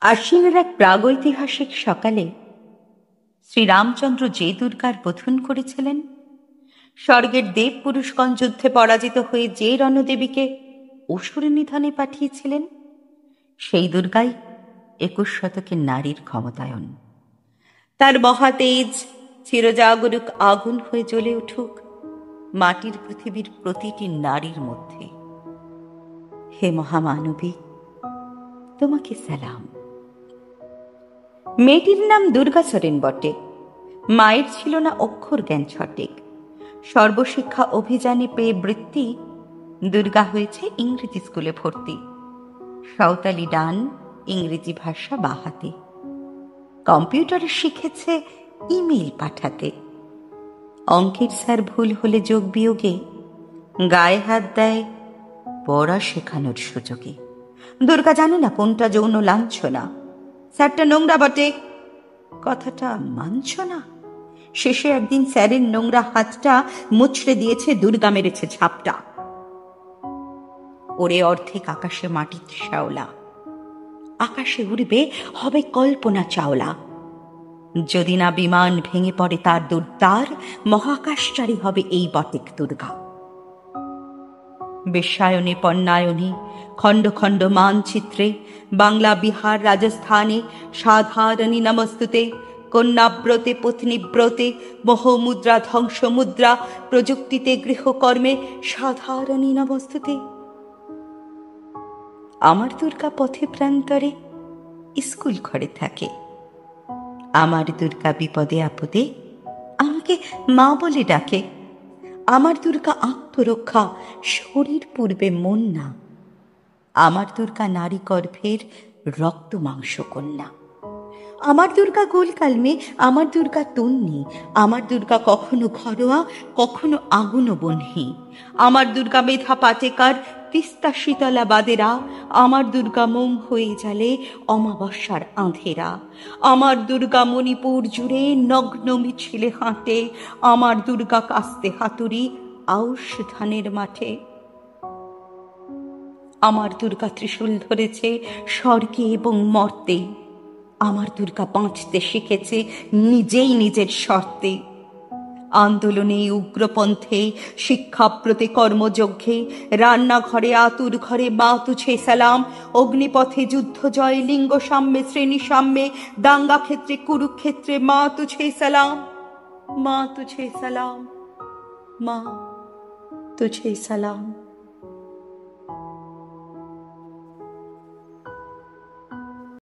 আশ্বিনের এক প্রাগৈতিহাসিক সকালে শ্রীরামচন্দ্র যে দুর্গার বোধন করেছিলেন, স্বর্গের দেব পুরুষগণ যুদ্ধে পরাজিত হয়ে যে রণদেবীকে অসুর নিধনে পাঠিয়েছিলেন, সেই দুর্গাই 21 শতকের নারীর ক্ষমতায়ন। তার মহাতেজ চিরজাগরুক আগুন হয়ে জ্বলে উঠুক মাটির পৃথিবীর প্রতিটি নারীর মধ্যে। হে মহামানবী, তোমাকে সালাম। মেয়েটির নাম দুর্গা সরেন বটে। মায়ের ছিল না অক্ষর জ্ঞান সঠিক। সর্বশিক্ষা অভিযানে পেয়ে বৃত্তি, দুর্গা হয়েছে ইংরেজি স্কুলে ভর্তি। সাঁওতালি ডান, ইংরেজি ভাষা বাহাতে। কম্পিউটারে শিখেছে ইমেল পাঠাতে। অঙ্কের স্যার ভুল হলে যোগ বিয়োগে গায়ে হাত দেয় পড়া শেখানোর সুযোগে। দুর্গা জানে না কোনটা যৌন লাঞ্ছনা। স্যারটা নোংরা বটে, কথাটা মানছ না। শেষে একদিন স্যারের নোংরা হাতটা মুচড়ে দিয়েছে, দুর্গা মেরেছে ঝাপটা। ওরে অর্ধেক আকাশে মাটির শ্যাওলা, আকাশে উড়বে হবে কল্পনা চাওলা। যদি না বিমান ভেঙে পড়ে তার দুর্দার, মহাকাশচারী হবে এই বটেক দুর্গা। বিশ্বায়নে পণ্যায়নে খণ্ড খণ্ড মানচিত্রে বাংলা, বিহার, রাজস্থানে সাধারণী নমস্তুতে। কন্যাব্রতে পত্নীব্রতে মোহমুদ্রা ধ্বংস মুদ্রা, প্রযুক্তিতে গৃহকর্মে সাধারণী নমস্তুতে। আমার দুর্গা পথে প্রান্তরে স্কুল ঘরে থাকে। আমার দুর্গা বিপদে আপদে আমাকে মা বলে ডাকে। আমার দুর্গা আত্মরক্ষা, শরীর পূর্বে মন না। আমার দুর্গা নারী গর্ভের রক্ত মাংস কন্যা। আমার দুর্গা গোলকালমে, আমার দুর্গা তন্নি। আমার দুর্গা কখনো ঘরোয়া, কখনো আগুন বহ্নি। আমার দুর্গা মেধা পাটেকার, তিস্তা শীতলা বাদেরা। আমার দুর্গা মোম হয়ে জালে অমাবস্যার আঁধেরা। আমার দুর্গা মণিপুর জুড়ে নগ্ন মিছিলে হাঁটে। আমার দুর্গা কাস্তে হাতুড়ি আউশ ধানের মাঠে। আমার দুর্গা ত্রিশূল ধরেছে স্বর্গে এবং মর্তে। আমার দুর্গা বাঁচতে শিখেছে নিজেই নিজের শর্তে। আন্দোলনে, উগ্রপন্থে, শিক্ষাব্রতে, কর্মযজ্ঞে, রান্নাঘরে, আতুর ঘরে মা তুঝে সালাম। অগ্নিপথে যুদ্ধ জয়, লিঙ্গ সাম্যে, শ্রেণী সাম্যে, দাঙ্গা ক্ষেত্রে, কুরুক্ষেত্রে মা তুঝে সালাম। মা তুঝে সালাম, মা তুঝে সালাম।